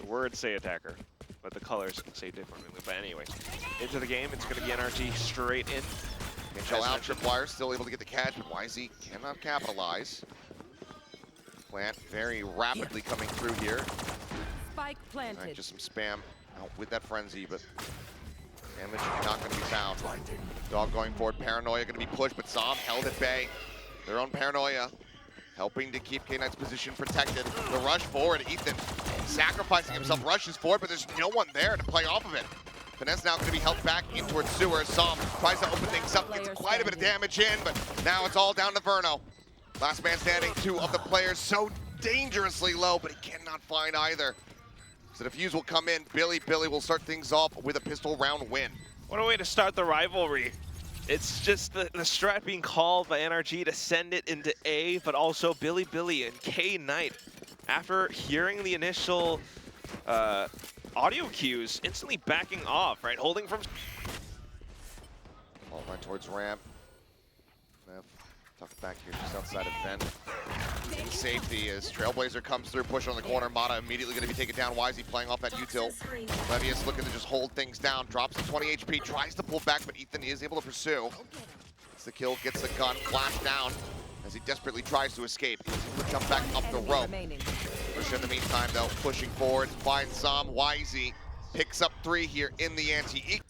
words say attacker, but the colors say differently. But anyway, into the game, it's going to be NRG straight in. Shell out, Tripwire still able to get the catch, but YZ cannot capitalize. Plant very rapidly coming through here. Spike planted. Right, just some spam out with that frenzy, but damage not going to be found. Dog going forward, Paranoia going to be pushed, but Zom held at bay. Their own Paranoia helping to keep K-Knight's position protected. The rush forward, Ethan sacrificing himself, rushes forward, but there's no one there to play off of it. Finesse now going to be held back in towards Sewer. Zom tries to open things up, gets quite a bit of damage in, but now it's all down to Verno. Last man standing, 2 of the players so dangerously low, but he cannot find either. So the fuse will come in. Billy will start things off with a pistol round win. What a way to start the rivalry. It's just the strat being called by NRG to send it into A, but also Billy and K-Knight, after hearing the initial audio cues, instantly backing off, right? Holding from... Ball right towards ramp. Tucked back here just outside of vent. In safety as Trailblazer comes through, push on the corner. Mata immediately going to be taken down. YZ playing off that util. Levius looking to just hold things down. Drops to 20 HP, tries to pull back, but Ethan is able to pursue. Gets the kill, gets the gun, flash down as he desperately tries to escape. He's able to jump back up the rope. Push in the meantime though, pushing forward, finds Zom. YZ picks up 3 here in the anti.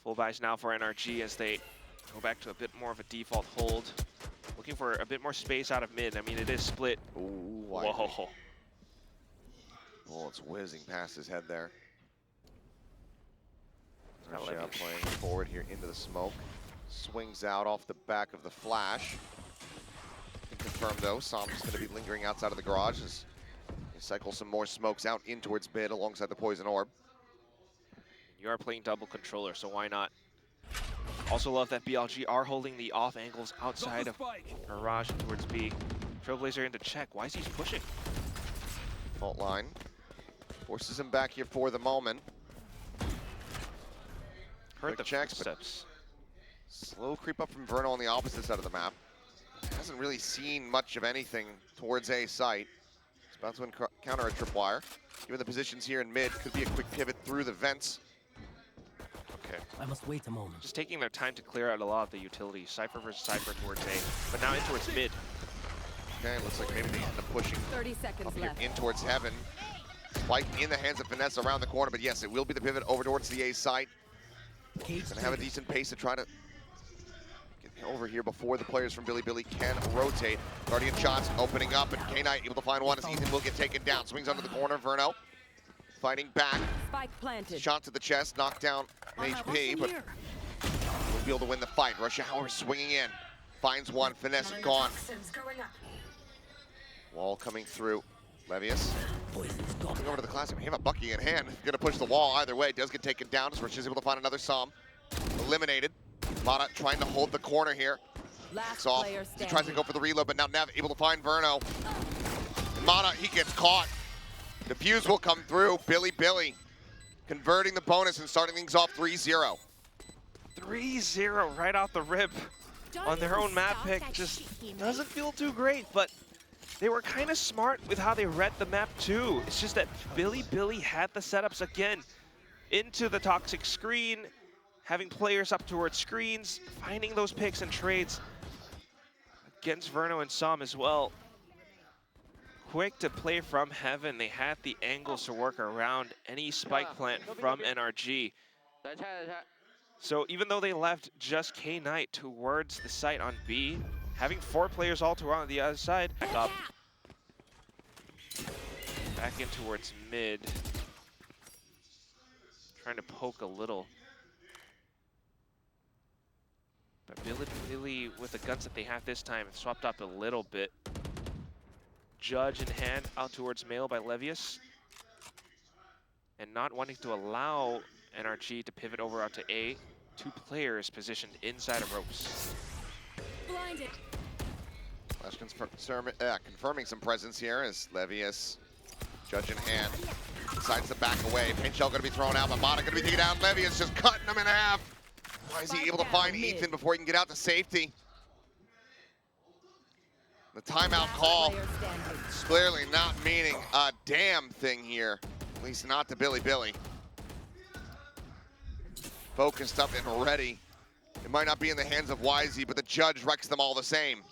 Full buys now for NRG as they go back to a bit more of a default hold. Looking for a bit more space out of mid. I mean, it is split. Ooh, whoa. Oh, it's whizzing past his head there. Russia playing forward here into the smoke. Swings out off the back of the flash. Confirmed though, Som's going to be lingering outside of the garage as he cycles some more smokes out in towards mid alongside the poison orb. You are playing double controller, so why not? Also love that BLG are holding the off angles outside of Garage towards B. Trailblazer into check. Why is he pushing? Fault line forces him back here for the moment. Heard the checks, steps. Slow creep up from Verno on the opposite side of the map. Hasn't really seen much of anything towards A site. It's about to encounter a tripwire. Given the positions here in mid, could be a quick pivot through the vents. Okay. I must wait a moment. Just taking their time to clear out a lot of the utilities. Cypher versus Cypher towards A, but now in towards mid. Okay, looks like maybe they end up pushing 30 seconds up here left. in towards Heaven. Spike in the hands of Finesse around the corner, but yes, it will be the pivot over towards the A site. Gonna have a decent pace to try to get over here before the players from Billy can rotate. Guardian shots opening up, and K-Knight able to find one as Ethan will get taken down. Swings onto the corner, Verno fighting back. Spike planted. Shot to the chest, knocked down an HP, but will be able to win the fight. Rush Hour swinging in, finds one, Finesse gone. Wall coming through. Levius going over to the classic. We have a Bucky in hand. Gonna push the wall either way. Does get taken down as Rush is able to find another Som. Eliminated. Mata trying to hold the corner here. Last off. player He standing. tries to go for the reload, but now Nev able to find Verno. Mata, he gets caught. The fuse will come through. Billy converting the bonus and starting things off 3-0. 3-0 right off the rip on their own map pick. Just doesn't feel too great, but they were kind of smart with how they read the map too. It's just that Billy had the setups again into the toxic screen, having players up towards screens, finding those picks and trades against Verno and Som as well. Quick to play from Heaven. They had the angles to work around any spike plant from NRG. So even though they left just K-Knight towards the site on B, having 4 players all around the other side, back up. Back in towards mid. Trying to poke a little. But Billy, with the guns that they have this time, have swapped up a little bit. Judge in hand out towards Mail by Levius. And not wanting to allow NRG to pivot over out to A. 2 players positioned inside of ropes. Blinded. Flash confirming some presence here as Levius, Judge in hand, decides to back away. Paint shell going to be thrown out, but Mata going to be taken down. Levius just cutting him in half. Why is he able to find Ethan before he can get out to safety? The timeout call is clearly not meaning a damn thing here, at least not to Billy. Focused up and ready. It might not be in the hands of YZ, but the judge wrecks them all the same.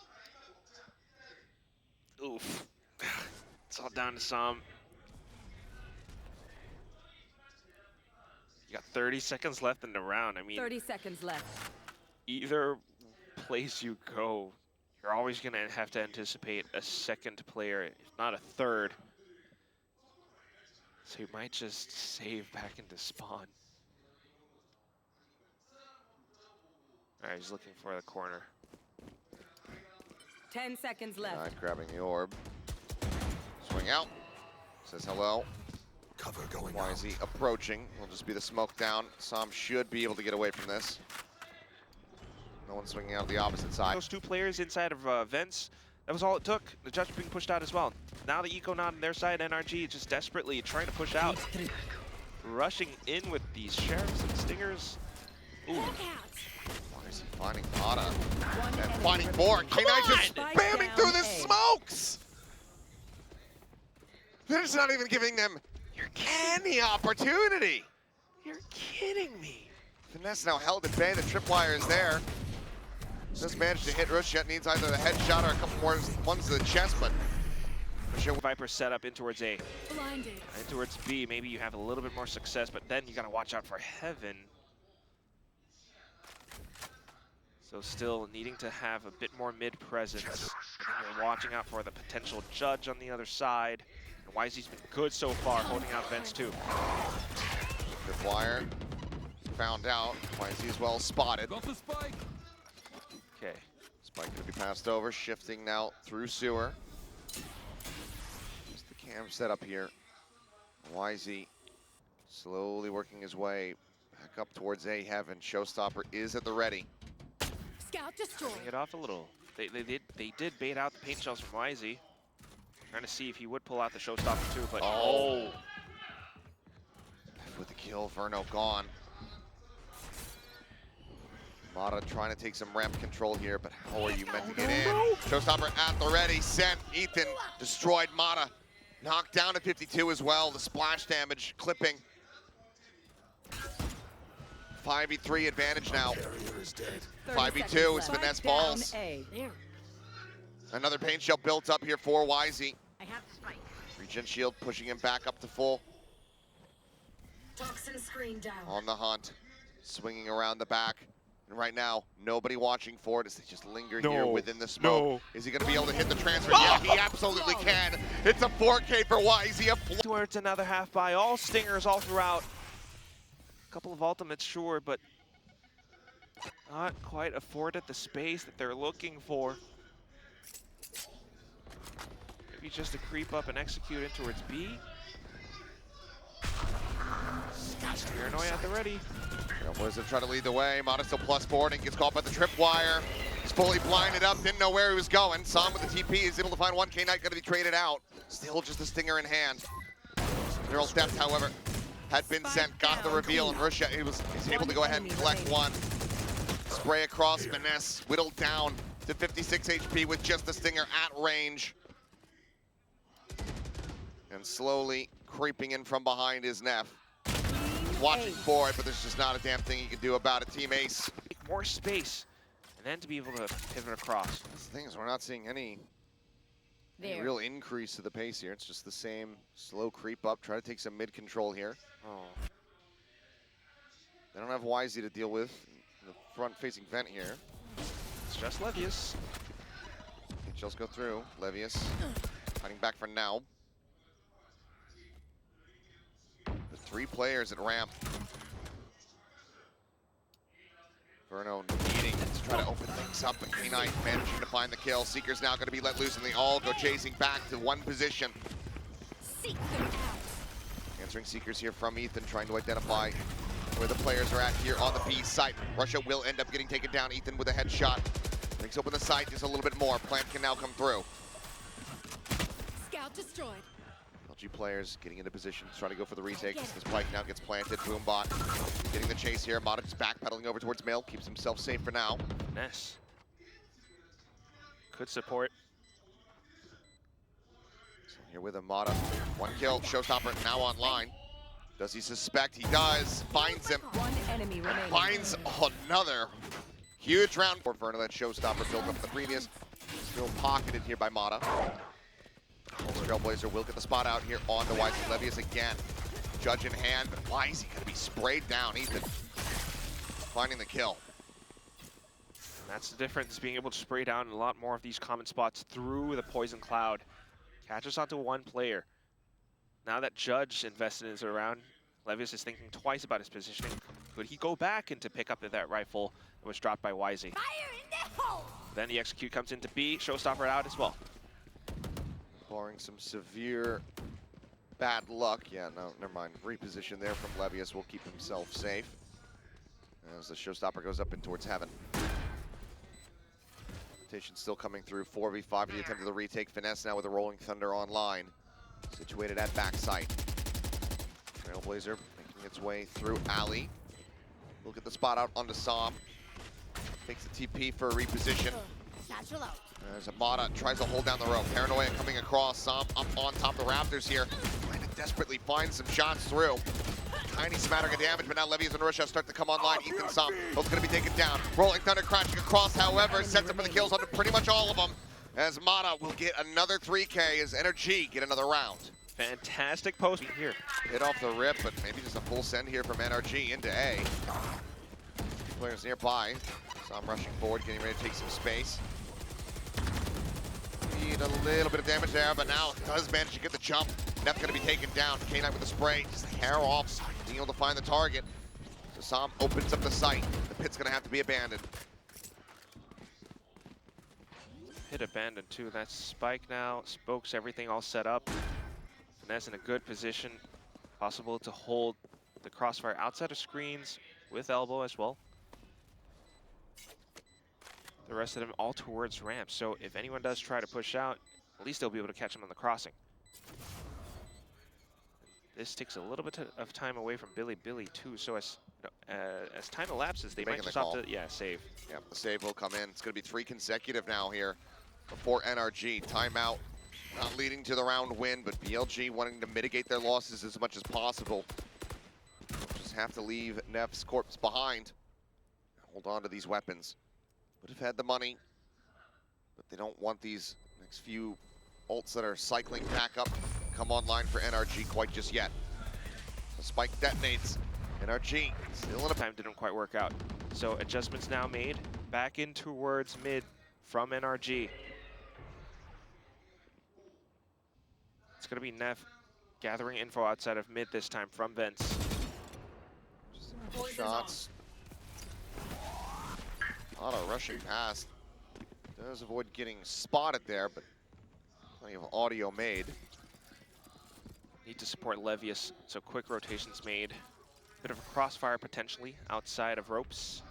Oof. It's all down to Sam. You got 30 seconds left in the round. I mean, 30 seconds left. either place you go, you're always going to have to anticipate a second player, if not a third. So you might just save back into spawn. All right, he's looking for the corner. 10 seconds left. Knight grabbing the orb. Swing out. Says hello. Cover going YZ approaching. Will just be the smoke down. Sam should be able to get away from this. No one swinging out the opposite side. Those two players inside of vents, that was all it took. The judge being pushed out as well. Now the Econaut on their side, NRG just desperately trying to push out. Rushing in with these sheriffs and stingers. Ooh. Why is he finding Mata? And finding four. K9 just spamming through the smokes! They're just not even giving them any opportunity. You're kidding me. Finesse now held at bay. The tripwire is there. Just managed to hit Rushet. Needs either the headshot or a couple more ones to the chest, but Viper set up in towards A. Blinded. In towards B, maybe you have a little bit more success, but then you gotta watch out for Heaven. So still needing to have a bit more mid presence. And then you're watching out for the potential judge on the other side. And YZ's been good so far, holding out vents too. tripwire found out. YZ is well spotted. the spike. Okay. Spike could be passed over. Shifting now through sewer. Just the cam setup here. YZ slowly working his way back up towards A Heaven. Showstopper is at the ready. Scout destroyed. Turning it off a little. They did bait out the paint shells from YZ. Trying to see if he would pull out the showstopper too, but oh. With the kill, Verno gone. Mata trying to take some ramp control here, but how are you meant to get in? Showstopper at the ready, sent. Ethan destroyed Mata. Knocked down at 52 as well. The splash damage clipping. 5v3 advantage now. 5v2 is Finesse balls. Another paint shell built up here for YZ. I have the spike. Regen shield pushing him back up to full. Toxin screen down. On the hunt, swinging around the back. And right now, nobody watching for it as they just linger here within the smoke. Is he going to be able to hit the transfer? Yeah, he absolutely can. It's a 4K for YZ. towards another half buy. All stingers all throughout. A couple of ultimates, sure, but not quite afforded the space that they're looking for. Maybe just to creep up and execute in towards B. Paranoia at the ready. Wizard trying to lead the way. Mata still +4 and gets caught by the tripwire. He's fully blinded up, didn't know where he was going. Sam with the TP is able to find one. K9 going to be traded out. Still just a stinger in hand. Neural depth, however, had been sent, got the reveal, and Rusha is able to go ahead and collect one. Spray across, Finesse whittled down to 56 HP with just the stinger at range. And slowly creeping in from behind is Neff. He's watching for it, but there's just not a damn thing he can do about it. Team Ace. More space, and then to be able to pivot across. That's the thing is we're not seeing any real increase to the pace here. It's just the same slow creep up. Try to take some mid control here. Oh. They don't have YZ to deal with in the front-facing vent here. It's just Levius. Shells go through. Levius fighting back for now. The 3 players at ramp. Verno needing to try to open things up, but K9 managing to find the kill. Seeker's now going to be let loose, and they all go chasing back to one position. Answering Seekers here from Ethan, trying to identify where the players are at here on the B site. Russia will end up getting taken down. Ethan with a headshot. Breaks open the site just a little bit more. Plant can now come through. Scout destroyed. LG players getting into position, trying to go for the retake. The spike now gets planted. Boombot getting the chase here. Mata just backpedaling over towards Mill. Keeps himself safe for now. Ness. Could support. Here with Amada. One kill, Showstopper now online. Does he suspect? He does. Finds him. One enemy remaining. Finds another huge round for Verna. That Showstopper built up the previous. Still pocketed here by Mata. Trailblazer will get the spot out here on the Wisey. Levius again. Judge in hand, but why is he going to be sprayed down? Ethan finding the kill. That's the difference, being able to spray down a lot more of these common spots through the poison cloud. Catches onto one player. Now that Judge invested in his around, Levius is thinking twice about his positioning. Could he go back and to pick up that rifle that was dropped by Wisey? Then the execute comes into B, Showstopper out as well. Barring some severe bad luck. Yeah, no, never mind. Reposition there from Levius will keep himself safe. As the Showstopper goes up in towards heaven. Rotation still coming through. 4v5 to the attempt of the retake. Finesse now with the Rolling Thunder online. Situated at backside. Trailblazer making its way through alley. We'll get the spot out onto Som. Takes the TP for a reposition. As Amada tries to hold down the rope. Paranoia coming across. Som up on top of the Raptors here. Trying to desperately find some shots through. Tiny smattering of damage, but now Levius and Rusha start to come online. Ethan Som, both going to be taken down. Rolling Thunder crashing across, however, sets up for the kills on pretty much all of them. As Mata will get another 3K as NRG get another round. Fantastic post here. Hit off the rip, but maybe just a full send here from NRG into A. Players nearby. Som rushing forward, getting ready to take some space. Need a little bit of damage there, but now does manage to get the jump. Neff going to be taken down. K9 with the spray, just hair off, being able to find the target. So Som opens up the site. The pit's going to have to be abandoned. Hit abandoned too. That's Spike now. Spokes everything all set up. Finesse in a good position. Possible to hold the crossfire outside of screens with elbow as well. The rest of them all towards ramp. So if anyone does try to push out, at least they'll be able to catch them on the crossing. This takes a little bit of time away from Billy too. So as time elapses, they might just have to save. Yeah, the save will come in. It's going to be 3 consecutive now here before NRG. Timeout, not leading to the round win, but BLG wanting to mitigate their losses as much as possible. Just have to leave Neff's corpse behind. Hold on to these weapons. Would have had the money, but they don't want these next few ults that are cycling back up come online for NRG quite just yet. The spike detonates. NRG still in a time didn't quite work out. So adjustments now made back in towards mid from NRG. It's going to be Neff gathering info outside of mid this time from vents. Shots. Auto rushing past. Does avoid getting spotted there, but plenty of audio made. Need to support Levius, so quick rotations made. Bit of a crossfire potentially outside of ropes.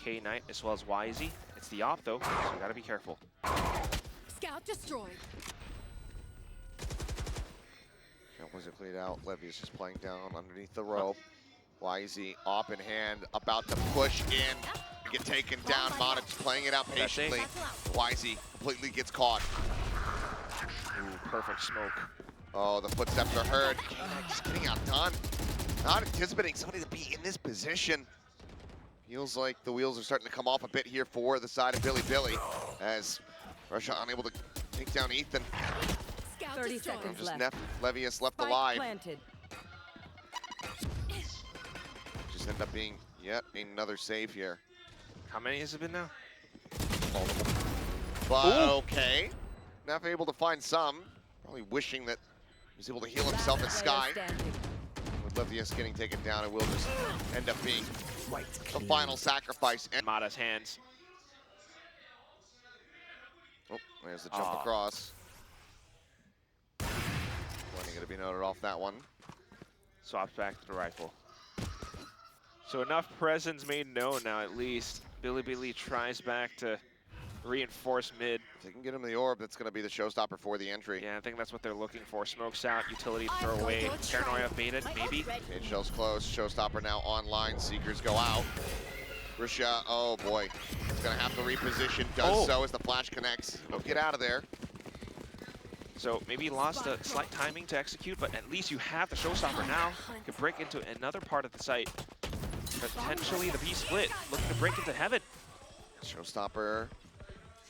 K9 as well as Wisey. It's the op though, so you gotta be careful. Scout destroyed. Wasn't cleared out. Levius just playing down underneath the rope. Wisey op in hand, about to push in. Get taken down. Mata just playing it out patiently. Wisey completely gets caught. Ooh, perfect smoke. Oh, the footsteps are heard. K9 just getting outdone. Not anticipating somebody to be in this position. Feels like the wheels are starting to come off a bit here for the side of Billy as Russia unable to take down Ethan. 30 seconds Just left. Levius left Spike alive. planted. Just end up being yet another save here. How many has it been now? Multiple. But okay. Neff able to find some. Probably wishing that he was able to heal himself at Sky. With Levius getting taken down, it will just end up being the final sacrifice. In Mata's hands. Oh, there's the jump across. Plenty gonna be noted off that one. Swaps back to the rifle. So enough presence made known now at least. Billy tries back to reinforce mid. If they can get him the orb, that's gonna be the showstopper for the entry. Yeah, I think that's what they're looking for. Smokes out, utility to throw away. Paranoia baited, maybe? Cage shell's close, showstopper now online, Seekers go out. Risha, oh boy, it's gonna have to reposition, does so as the flash connects. He'll get out of there. So maybe he lost a slight timing to execute, but at least you have the showstopper now. You can break into another part of the site. Potentially the B split, looking to break into heaven. Showstopper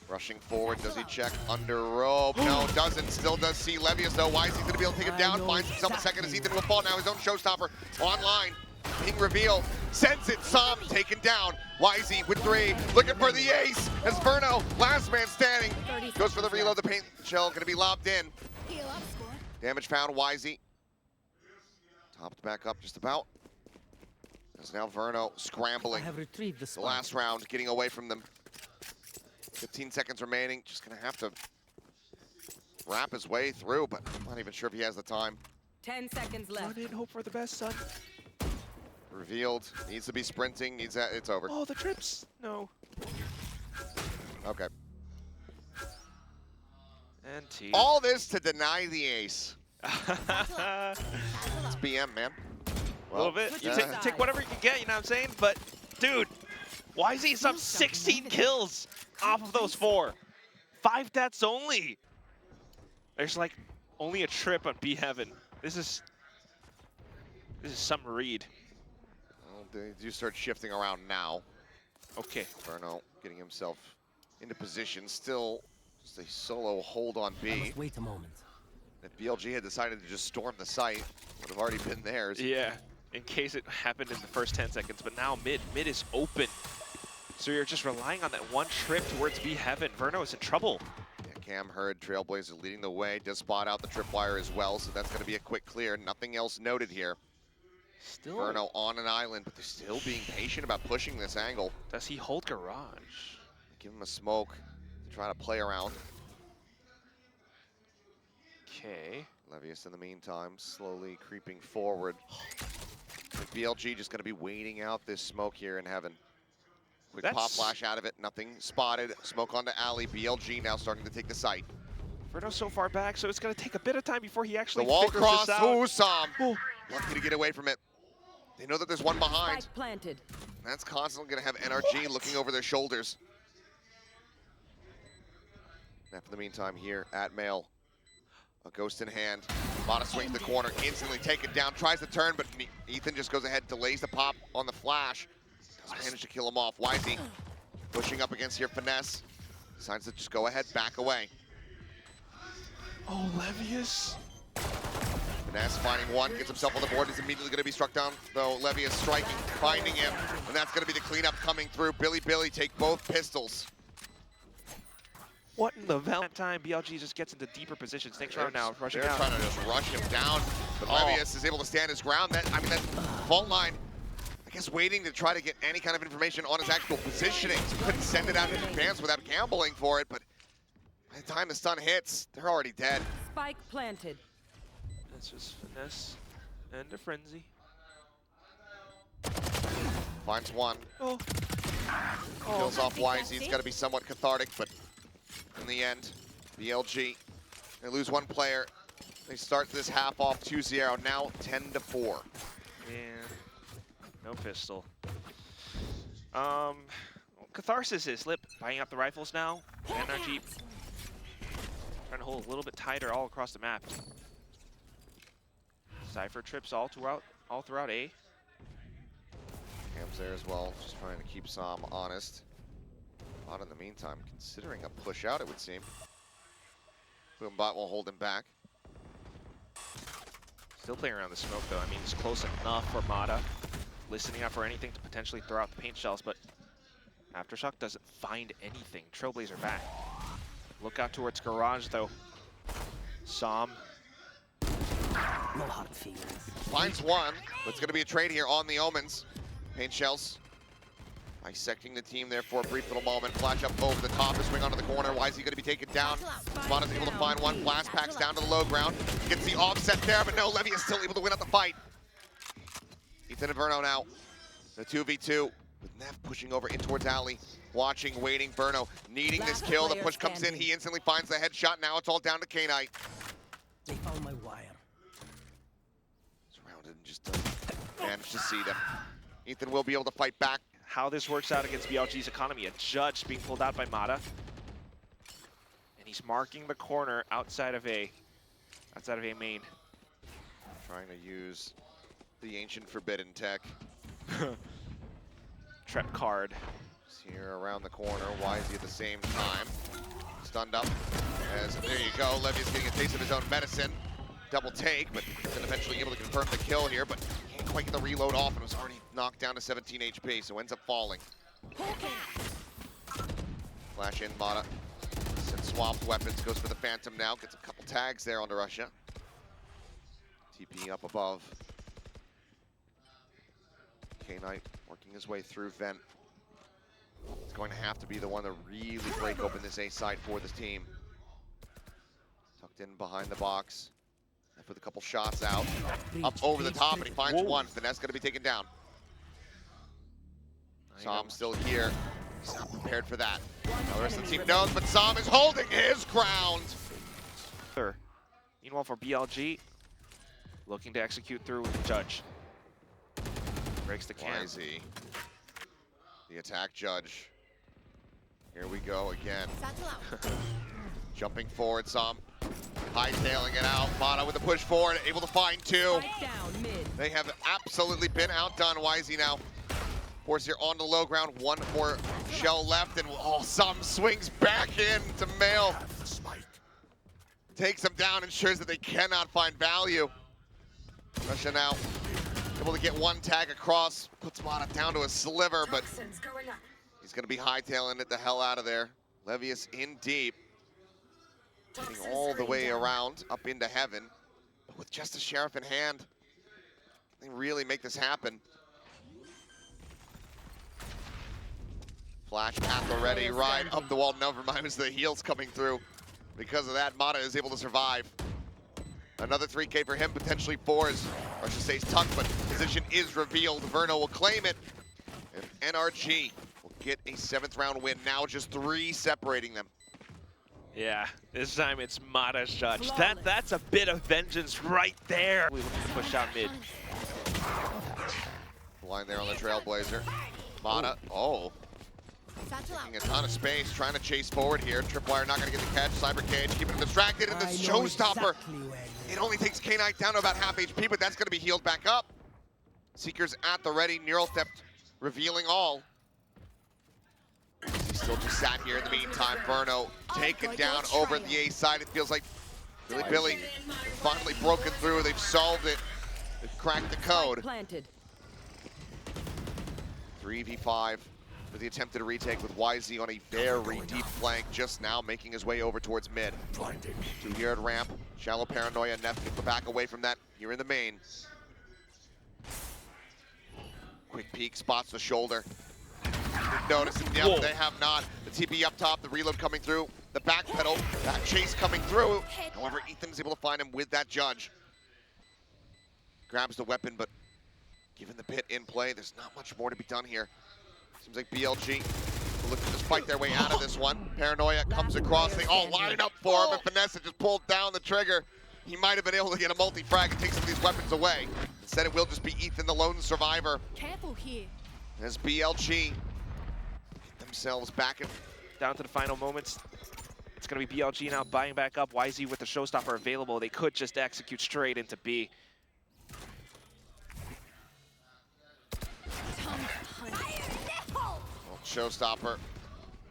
rushing forward. Does he check under rope? No, doesn't. Still does see Levius though. Why is he going to be able to take him down? Finds himself a second as Ethan will fall. Now his own showstopper online. Being revealed. Sends it. Som taken down. YZ with 3. Looking for the ace. As Verno, last man standing. Goes for the reload. The paint shell going to be lobbed in. Heal up, squad. Damage found. YZ. Topped back up just about. As now Verno scrambling. I have retrieved the The last round getting away from them. 15 seconds remaining. Just going to have to wrap his way through, but I'm not even sure if he has the time. 10 seconds left. Run in, hope for the best, son. Revealed. Needs to be sprinting. It's over. Oh, the trips. No. Okay. And T. All this to deny the ace. Battle up. It's BM, man. A little bit. You yeah. take whatever you can get, you know what I'm saying? But, dude, YZ's up 16 kills off of those 4. 5 deaths only. There's like only a trip on B Heaven. This is some read. Well, they do start shifting around now. Okay. Verno getting himself into position. Still just a solo hold on I B. must wait a moment. If BLG had decided to just storm the site, would have already been theirs. Yeah, in case it happened in the first 10 seconds. But now mid is open. So you're just relying on that one trip towards B Heaven. Verno is in trouble. Yeah, Cam Hurd, Trailblazer leading the way. Does spot out the tripwire as well, so that's going to be a quick clear. Nothing else noted here. Still. Verno on an island, but they're still being patient about pushing this angle. Does he hold garage? Give him a smoke to try to play around. Okay. Levius in the meantime, slowly creeping forward. BLG just going to be waiting out this smoke here in heaven. Quick pop flash out of it, nothing spotted. Smoke onto alley. BLG now starting to take the site. Verno's so far back, so it's going to take a bit of time before he actually The wall figures cross. this out. Ooh, Som. Oh. Lucky to get away from it. They know that there's one behind. Spike planted. That's constantly going to have NRG looking over their shoulders. Now for the meantime here at Mail. A ghost in hand. Mata swings the corner, instantly taken down, tries to turn, but Ethan just goes ahead, delays the pop on the flash. Doesn't manage to kill him off. YZ pushing up against here, Finesse. Decides to just go ahead, back away. Oh, Levius. Finesse finding one, gets himself on the board. He's immediately going to be struck down, though. Levius striking, finding him, and that's going to be the cleanup coming through. Billy take both pistols. What in the hell? That time, BLG just gets into deeper positions. Next round now, rushing They're out. trying to just rush him down, but Levius is able to stand his ground. That fault line, I guess waiting to try to get any kind of information on his actual positioning. So he couldn't send it out in advance without gambling for it, but by the time the stun hits, they're already dead. Spike planted. That's just Finesse and a frenzy. Finds one. Oh. Kills off YZ. It's got to be somewhat cathartic, but in the end, BLG, they lose one player. They start this half off 2-0, now 10-4. Yeah, no pistol. Catharsis is Lip buying up the rifles now. NRG trying to hold a little bit tighter all across the map. Cypher trips all throughout A. Cam's there as well, just trying to keep Som honest. Bot in the meantime, considering a push out, it would seem. Boombot will hold him back. Still playing around the smoke though. I mean, it's close enough for Mata. Listening out for anything to potentially throw out the paint shells, but Aftershock doesn't find anything. Trailblazer back. Look out towards garage though. Som. No hard feelings. Finds one, but it's going to be a trade here on the Omens. Paint shells. Dissecting the team there for a brief little moment. Flash up over the top, a swing onto the corner. Why is he going to be taken down? Spot is able to find one. Blast packs down to the low ground. Gets the offset there, but no, Levy is still able to win out the fight. Ethan and Verno now. The 2v2 with Neff pushing over in towards alley. Watching, waiting, Verno needing this kill. The push comes in, he instantly finds the headshot. Now it's all down to K-Knight. They found my wire. Surrounded and just doesn't manage to see them. Ethan will be able to fight back. How this works out against BLG's economy. A judge being pulled out by Mata. And he's marking the corner outside of A. That's out of A main. Trying to use the ancient forbidden tech. Trap card. He's here around the corner. Wisey at the same time. Stunned up. As there you go. Levy's getting a taste of his own medicine. Double take, but then eventually able to confirm the kill here, but can't quite get the reload off and was already knocked down to 17 HP, so ends up falling. Flash in, Mata. And swapped weapons, goes for the Phantom now. Gets a couple tags there onto Russia. TP up above. K-Knight working his way through Vent. It's going to have to be the one to really break open this A side for this team. Tucked in behind the box. Left with a couple shots out. Up over the top, and he finds one. Finesse going to be taken down. Som still here. He's not prepared for that. Now the rest of the team knows, but Som is holding his ground. Meanwhile, for BLG, looking to execute through with the Judge. Breaks the cam. Wisey. The attack Judge. Here we go again. Jumping forward, Som. Hightailing it out. Mata with the push forward, able to find two. Down mid. They have absolutely been outdone. Wisey now. Of course, you're on the low ground. One more shell left, and Som swings back in to Mail. Takes him down, ensures that they cannot find value. Russia now able to get one tag across, puts Mata down to a sliver, but he's going to be hightailing it the hell out of there. Levius in deep. Taking all the way around up into heaven, but with just a Sheriff in hand, they really make this happen. Flash path already, right up the wall. Never mind, as the heals coming through. Because of that, Mata is able to survive. Another 3K for him, potentially 4 as Russia stays tucked, but position is revealed. Verno will claim it, and NRG will get a 7th round win. Now just 3 separating them. Yeah, this time it's Mata's Judge. That's a bit of vengeance right there. We looking to push out mid. Blind there on the Trailblazer. Mata, taking a ton of space, trying to chase forward here. Tripwire not going to get the catch. Cyber Cage keeping him distracted, and the Showstopper. It only takes K-Knight down to about half HP, but that's going to be healed back up. Seekers at the ready. Neural Theft revealing all. He's still just sat here in the meantime. Verno taken down over the A side. It feels like Billy finally broken through. They've solved it. They've cracked the code. 3v5 for the attempted retake with YZ on a very deep flank just now, making his way over towards mid. 2 here at ramp. Shallow Paranoia. Neff get the back away from that here in the main. Quick peek, spots the shoulder. Notice it. Yep, they have not. The TP up top, the reload coming through, the back pedal, that chase coming through. However, Ethan's able to find him with that Judge. Grabs the weapon, but given the pit in play, there's not much more to be done here. Seems like BLG will look to just fight their way out of this one. Paranoia comes across, they all line up for him, and Finesse just pulled down the trigger. He might have been able to get a multi-frag and take some of these weapons away. Instead, it will just be Ethan, the lone survivor. Careful here. As BLG get themselves back in. Down to the final moments. It's going to be BLG now buying back up. YZ with the Showstopper available. They could just execute straight into B. Well, Showstopper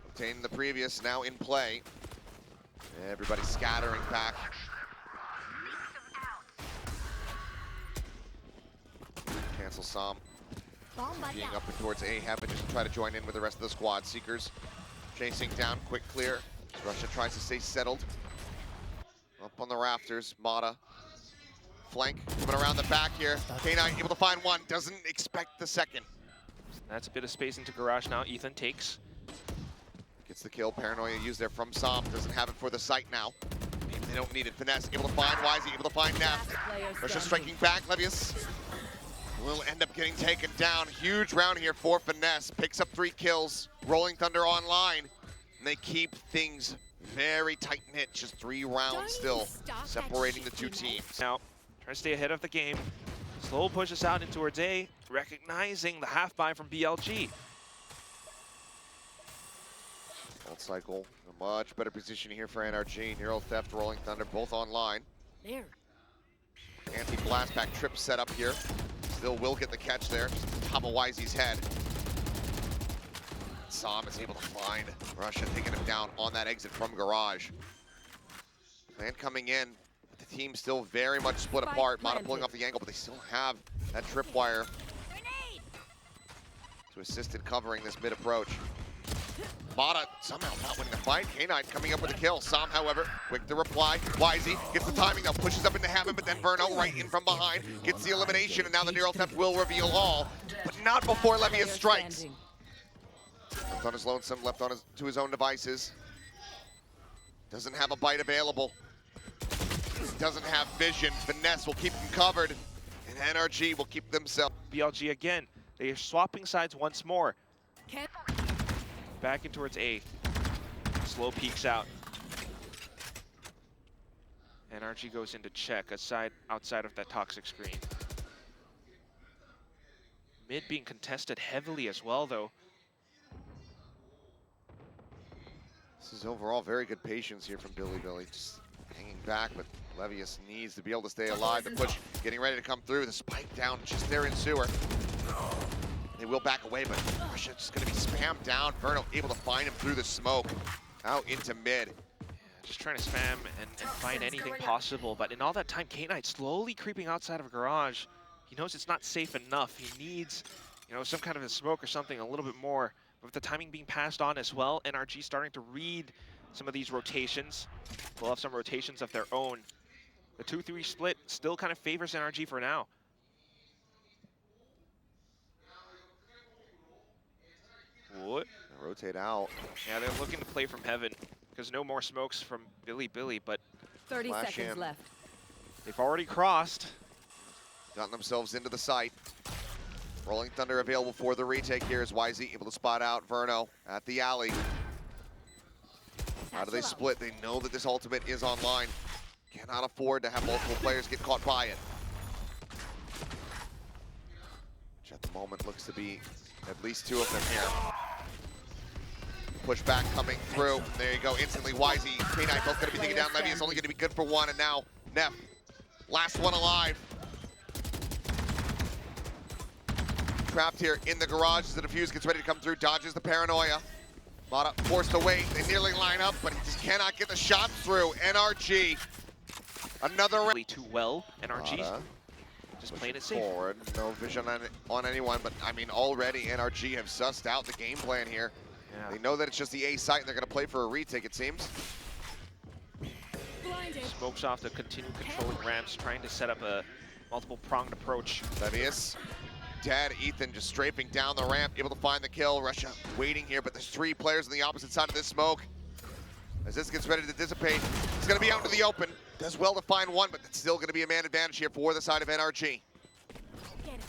obtained the previous, now in play. Everybody scattering back. Cancel Som. Being up and towards A heaven just to try to join in with the rest of the squad. Seekers chasing down, quick clear. Russia tries to stay settled. Up on the rafters, Mata. Flank coming around the back here. K9 able to find one, doesn't expect the second. That's a bit of space into garage now. Ethan takes. Gets the kill. Paranoia used there from Som. Doesn't have it for the site now. Maybe they don't need it. Finesse able to find Wisey, able to find Neff. Russia striking back. Levius will end up getting taken down. Huge round here for Finesse. Picks up 3 kills. Rolling Thunder online. And they keep things very tight-knit. Just 3 rounds still separating the 2 teams. Now, trying to stay ahead of the game. Slow pushes out into towards A, recognizing the half buy from BLG. Old cycle, a much better position here for NRG. Neural Theft, Rolling Thunder, both online. There. Anti-blast back trip set up here. Still will get the catch there. Just top of Wisey's head. Sam is able to find Russia, taking him down on that exit from Garage. Plan coming in, but the team still very much split Spike apart. Mata planted. pulling off the angle, but they still have that tripwire Grenade. to assist in covering this mid approach. Mata somehow not winning the fight. K9 coming up with a kill. Sam, however, quick to reply. Wisey gets the timing now, pushes up into heaven, but then Verno right in from behind gets the elimination, and now the neural theft will reveal all, but not before Levius Player strikes. standing. Left on his lonesome, left on his, to his own devices. Doesn't have a bite available. Doesn't have vision. Finesse will keep him covered, and NRG will keep themselves. BLG again. They are swapping sides once more. Can Back in towards A. Slow peeks out. NRG goes into check outside of that toxic screen. Mid being contested heavily as well, though. This is overall very good patience here from Billy. Just hanging back, but Levius needs to be able to stay alive. The push getting ready to come through. The spike down just there in sewer. They will back away, but Russia just going to be spammed down. Verno able to find him through the smoke. Out into mid. Just trying to spam and find anything possible, but in all that time, K9 slowly creeping outside of Garage. He knows it's not safe enough. He needs, some kind of a smoke or something a little bit more. But with the timing being passed on as well, NRG starting to read some of these rotations. We'll have some rotations of their own. The 2-3 split still kind of favors NRG for now. What? Rotate out. Yeah, they're looking to play from heaven because no more smokes from Billy, but 30 Flash seconds in. left. they've already crossed. Gotten themselves into the site. Rolling Thunder available for the retake here as Wisey able to spot out Verno at the alley. How do they split? They know that this ultimate is online. Cannot afford to have multiple players get caught by it. Which at the moment looks to be at least two of them here. Pushback coming through. There you go, instantly Wisey. K9 both gonna be taken down. Levy is only gonna be good for one, and now Neff, last one alive. Trapped here in the garage as the defuse gets ready to come through, dodges the paranoia. Mata forced to wait, they nearly line up, but he just cannot get the shot through. NRG, another round. Really too well. NRG Mata just playing it safe. forward, no vision on anyone, but I mean already NRG have sussed out the game plan here. Yeah. They know that it's just the A site and they're gonna play for a retake, it seems. blinded. Smokes off to continue controlling ramps, trying to set up a multiple pronged approach. Levius, dead. Ethan just strafing down the ramp, able to find the kill. Russia waiting here, but there's three players on the opposite side of this smoke. As this gets ready to dissipate, it's gonna be out into the open. Does well to find one, but it's still gonna be a man advantage here for the side of NRG. Get it.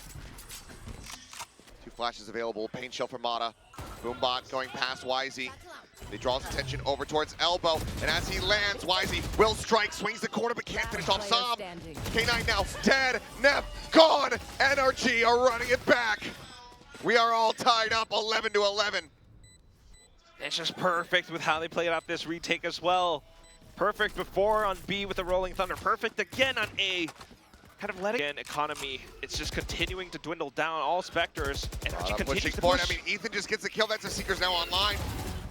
Two flashes available, paint shell for Mata. Boombot going past Wisey. They draw his attention over towards elbow, and as he lands, Wisey will strike, swings the corner, but can't finish off Player Sam. standing. K9 now dead, Neff gone. NRG are running it back. We are all tied up 11-11. It's just perfect with how they played out this retake as well. Perfect before on B with the Rolling Thunder. Perfect again on A. Kind of letting again, economy. It's just continuing to dwindle down all Spectres. NRG continues Pushing to forward. push. I mean, Ethan just gets the kill. That's the Seeker's now online.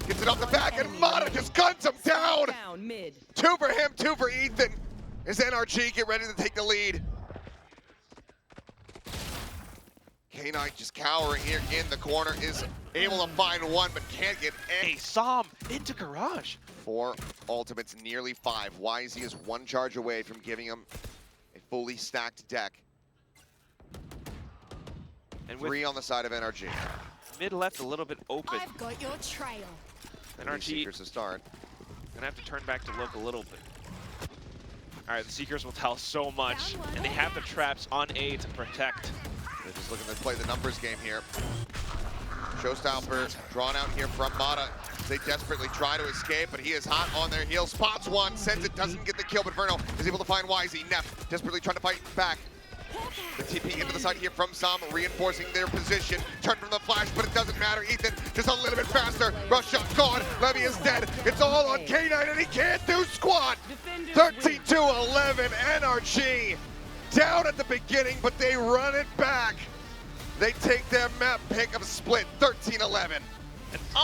Gets it off the back, and Mata just guns him down. Down mid. Two for him, two for Ethan. As NRG get ready to take the lead. K9 just cowering here in the corner, is able to find one, but can't get any. Hey, Sam into Garage. 4 ultimates, nearly 5. Wisey is one charge away from giving him a fully stacked deck. And with 3 on the side of NRG. mid left a little bit open. I've got your trail. NRG Seekers to start. gonna have to turn back to look a little bit. All right, the Seekers will tell so much, and they have the traps on A to protect. They're just looking to play the numbers game here. Showstopper drawn out here from Mata. They desperately try to escape, but he is hot on their heels. Spots one, sends it, doesn't get the kill, but Verno is able to find Wisey. Neff desperately trying to fight back. The TP into the side here from Sam, reinforcing their position. Turn from the flash, but it doesn't matter. Ethan just a little bit faster. Rush up, gone. Levy is dead. It's all on K9, and he can't do squat. 13-11, NRG down at the beginning, but they run it back. They take their map pick of split, 13-11.